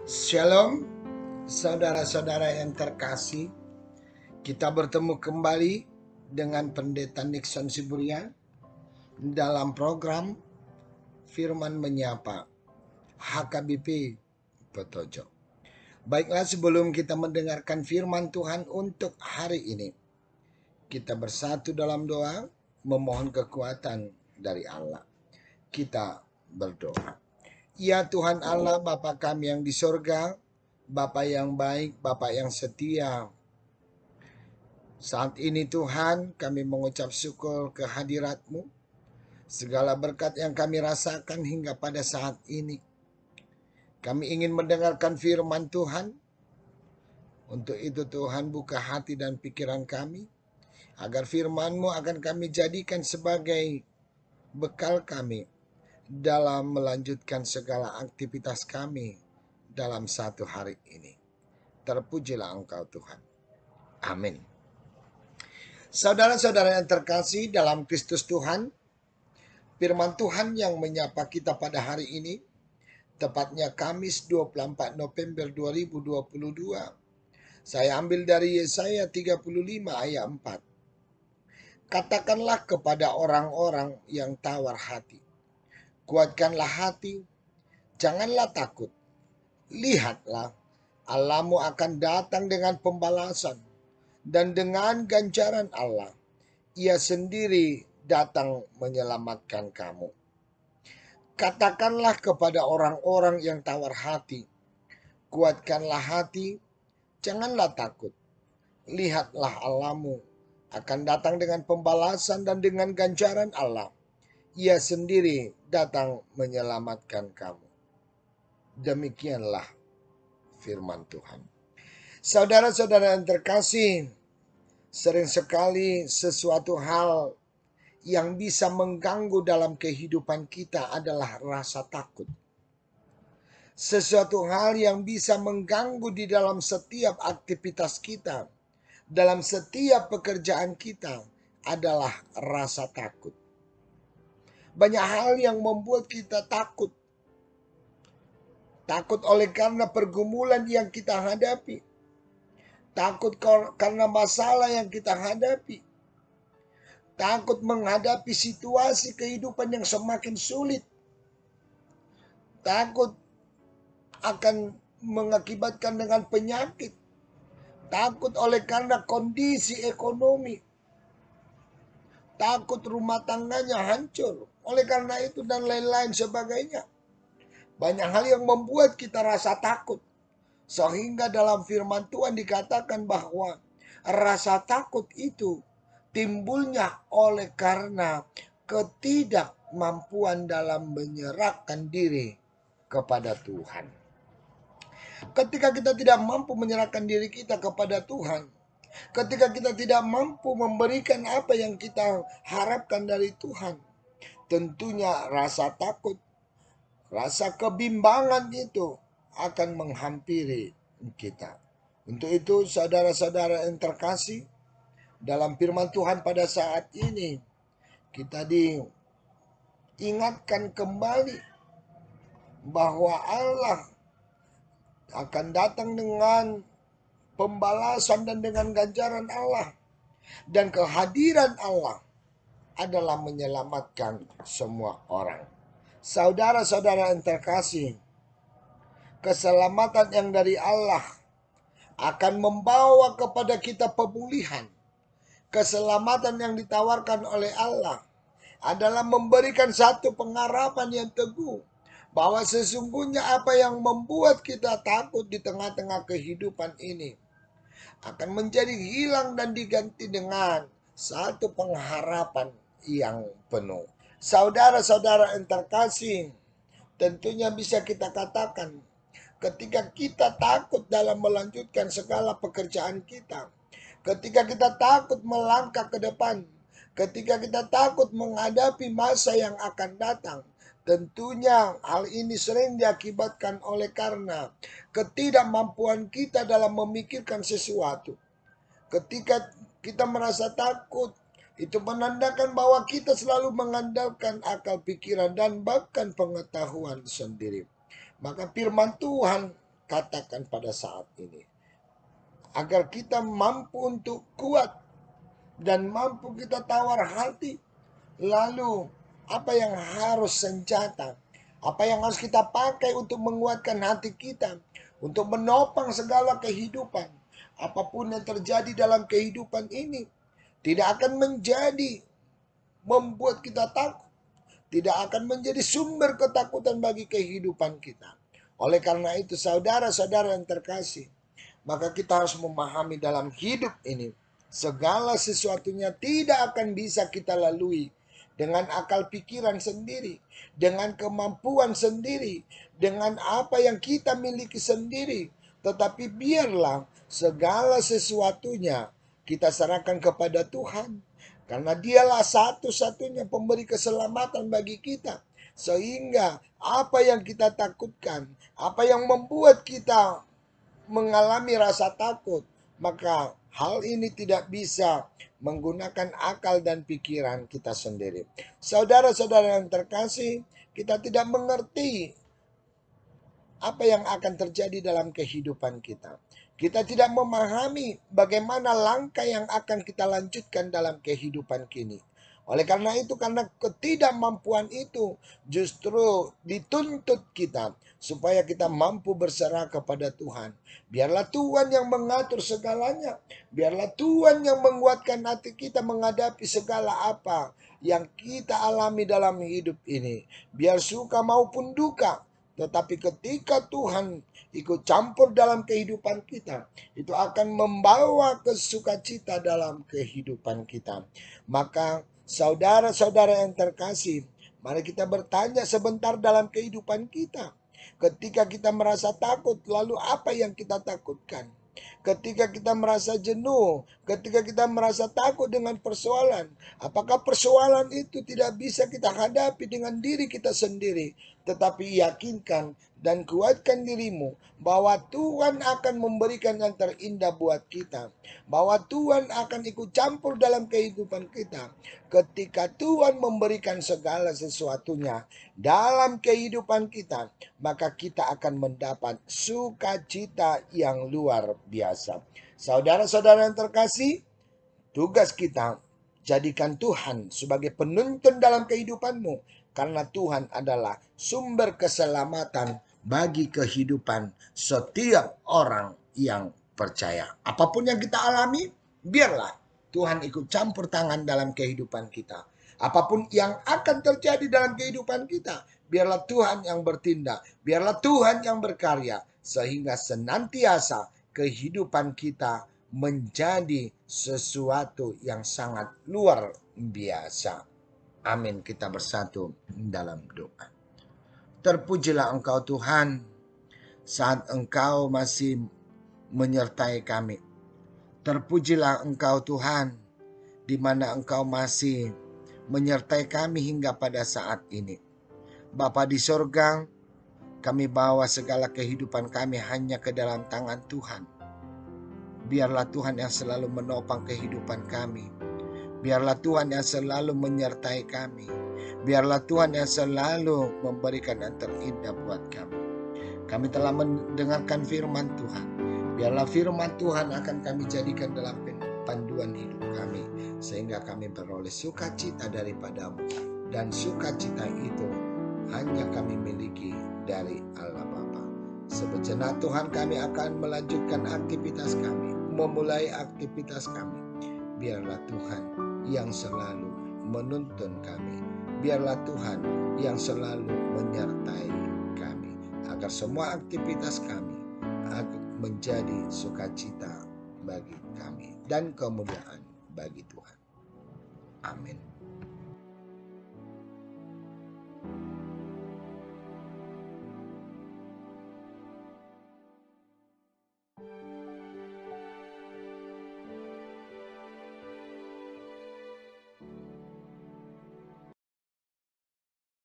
Shalom, saudara-saudara yang terkasih. Kita bertemu kembali dengan Pendeta Nixon Siburian dalam program Firman Menyapa HKBP Petojo. Baiklah, sebelum kita mendengarkan firman Tuhan untuk hari ini, kita bersatu dalam doa memohon kekuatan dari Allah. Kita berdoa. Ya Tuhan Allah, Bapa kami yang di sorga, Bapa yang baik, Bapa yang setia. Saat ini Tuhan, kami mengucap syukur kehadirat-Mu. Segala berkat yang kami rasakan hingga pada saat ini. Kami ingin mendengarkan firman Tuhan. Untuk itu Tuhan, buka hati dan pikiran kami, agar firman-Mu akan kami jadikan sebagai bekal kami dalam melanjutkan segala aktivitas kami dalam satu hari ini. Terpujilah Engkau Tuhan. Amin. Saudara-saudara yang terkasih dalam Kristus Tuhan, firman Tuhan yang menyapa kita pada hari ini, tepatnya Kamis 24 November 2022. Saya ambil dari Yesaya 35 ayat 4. Katakanlah kepada orang-orang yang tawar hati, kuatkanlah hati, janganlah takut. Lihatlah, Allahmu akan datang dengan pembalasan dan dengan ganjaran Allah. Ia sendiri datang menyelamatkan kamu. Katakanlah kepada orang-orang yang tawar hati, kuatkanlah hati, janganlah takut. Lihatlah, Allahmu akan datang dengan pembalasan dan dengan ganjaran Allah. Ia sendiri datang menyelamatkan kamu. Demikianlah firman Tuhan. Saudara-saudara yang terkasih, sering sekali sesuatu hal yang bisa mengganggu dalam kehidupan kita adalah rasa takut. Sesuatu hal yang bisa mengganggu di dalam setiap aktivitas kita, dalam setiap pekerjaan kita adalah rasa takut. Banyak hal yang membuat kita takut. Takut oleh karena pergumulan yang kita hadapi. Takut karena masalah yang kita hadapi. Takut menghadapi situasi kehidupan yang semakin sulit. Takut akan mengakibatkan dengan penyakit. Takut oleh karena kondisi ekonomi. Takut rumah tangganya hancur. Oleh karena itu dan lain-lain sebagainya. Banyak hal yang membuat kita rasa takut. Sehingga dalam firman Tuhan dikatakan bahwa rasa takut itu timbulnya oleh karena ketidakmampuan dalam menyerahkan diri kepada Tuhan. Ketika kita tidak mampu menyerahkan diri kita kepada Tuhan, ketika kita tidak mampu memberikan apa yang kita harapkan dari Tuhan, tentunya rasa takut, rasa kebimbangan itu akan menghampiri kita. Untuk itu saudara-saudara yang terkasih, dalam firman Tuhan pada saat ini kita diingatkan kembali bahwa Allah akan datang dengan pembalasan dan dengan ganjaran Allah. Dan kehadiran Allah adalah menyelamatkan semua orang. Saudara-saudara yang terkasih, keselamatan yang dari Allah akan membawa kepada kita pemulihan. Keselamatan yang ditawarkan oleh Allah adalah memberikan satu pengharapan yang teguh bahwa sesungguhnya apa yang membuat kita takut di tengah-tengah kehidupan ini akan menjadi hilang dan diganti dengan satu pengharapan yang penuh. Saudara-saudara yang terkasih, tentunya bisa kita katakan ketika kita takut dalam melanjutkan segala pekerjaan kita, ketika kita takut melangkah ke depan, ketika kita takut menghadapi masa yang akan datang, tentunya hal ini sering diakibatkan oleh karena ketidakmampuan kita dalam memikirkan sesuatu. Ketika kita merasa takut, itu menandakan bahwa kita selalu mengandalkan akal pikiran dan bahkan pengetahuan sendiri. Maka firman Tuhan katakan pada saat ini. Agar kita mampu untuk kuat dan mampu kita tawar hati. Lalu apa yang harus senjata? Apa yang harus kita pakai untuk menguatkan hati kita? Untuk menopang segala kehidupan. Apapun yang terjadi dalam kehidupan ini tidak akan membuat kita takut. Tidak akan menjadi sumber ketakutan bagi kehidupan kita. Oleh karena itu saudara-saudara yang terkasih, maka kita harus memahami dalam hidup ini, segala sesuatunya tidak akan bisa kita lalui dengan akal pikiran sendiri, dengan kemampuan sendiri, dengan apa yang kita miliki sendiri. Tetapi biarlah segala sesuatunya kita serahkan kepada Tuhan. Karena dialah satu-satunya pemberi keselamatan bagi kita. Sehingga apa yang kita takutkan, apa yang membuat kita mengalami rasa takut, maka hal ini tidak bisa menggunakan akal dan pikiran kita sendiri. Saudara-saudara yang terkasih, kita tidak mengerti apa yang akan terjadi dalam kehidupan kita. Kita tidak memahami bagaimana langkah yang akan kita lanjutkan dalam kehidupan kini. Oleh karena itu, karena ketidakmampuan itu justru dituntut kita supaya kita mampu berserah kepada Tuhan. Biarlah Tuhan yang mengatur segalanya. Biarlah Tuhan yang menguatkan hati kita menghadapi segala apa yang kita alami dalam hidup ini. Biar suka maupun duka. Tetapi ketika Tuhan ikut campur dalam kehidupan kita, itu akan membawa kesukacita dalam kehidupan kita. Maka saudara-saudara yang terkasih, mari kita bertanya sebentar dalam kehidupan kita. Ketika kita merasa takut, lalu apa yang kita takutkan? Ketika kita merasa jenuh, ketika kita merasa takut dengan persoalan, apakah persoalan itu tidak bisa kita hadapi dengan diri kita sendiri? Tetapi yakinkan dan kuatkan dirimu bahwa Tuhan akan memberikan yang terindah buat kita. Bahwa Tuhan akan ikut campur dalam kehidupan kita. Ketika Tuhan memberikan segala sesuatunya dalam kehidupan kita, maka kita akan mendapat sukacita yang luar biasa. Saudara-saudara yang terkasih, tugas kita jadikan Tuhan sebagai penuntun dalam kehidupanmu. Karena Tuhan adalah sumber keselamatan bagi kehidupan setiap orang yang percaya. Apapun yang kita alami, biarlah Tuhan ikut campur tangan dalam kehidupan kita. Apapun yang akan terjadi dalam kehidupan kita, biarlah Tuhan yang bertindak. Biarlah Tuhan yang berkarya. Sehingga senantiasa kehidupan kita menjadi sesuatu yang sangat luar biasa. Amin. Kita bersatu dalam doa. Terpujilah Engkau Tuhan saat Engkau masih menyertai kami. Terpujilah Engkau Tuhan di mana Engkau masih menyertai kami hingga pada saat ini. Bapa di sorga, kami bawa segala kehidupan kami hanya ke dalam tangan Tuhan. Biarlah Tuhan yang selalu menopang kehidupan kami. Biarlah Tuhan yang selalu menyertai kami. Biarlah Tuhan yang selalu memberikan yang terindah buat kami. Kami telah mendengarkan firman Tuhan. Biarlah firman Tuhan akan kami jadikan dalam panduan hidup kami. Sehingga kami beroleh sukacita daripadamu. Dan sukacita itu hanya kami miliki dari Allah Bapa. Sejenak Tuhan kami akan melanjutkan aktivitas kami. Memulai aktivitas kami. Biarlah Tuhan yang selalu menuntun kami. Biarlah Tuhan yang selalu menyertai kami. Agar semua aktivitas kami menjadi sukacita bagi kami. Dan kemuliaan bagi Tuhan. Amin.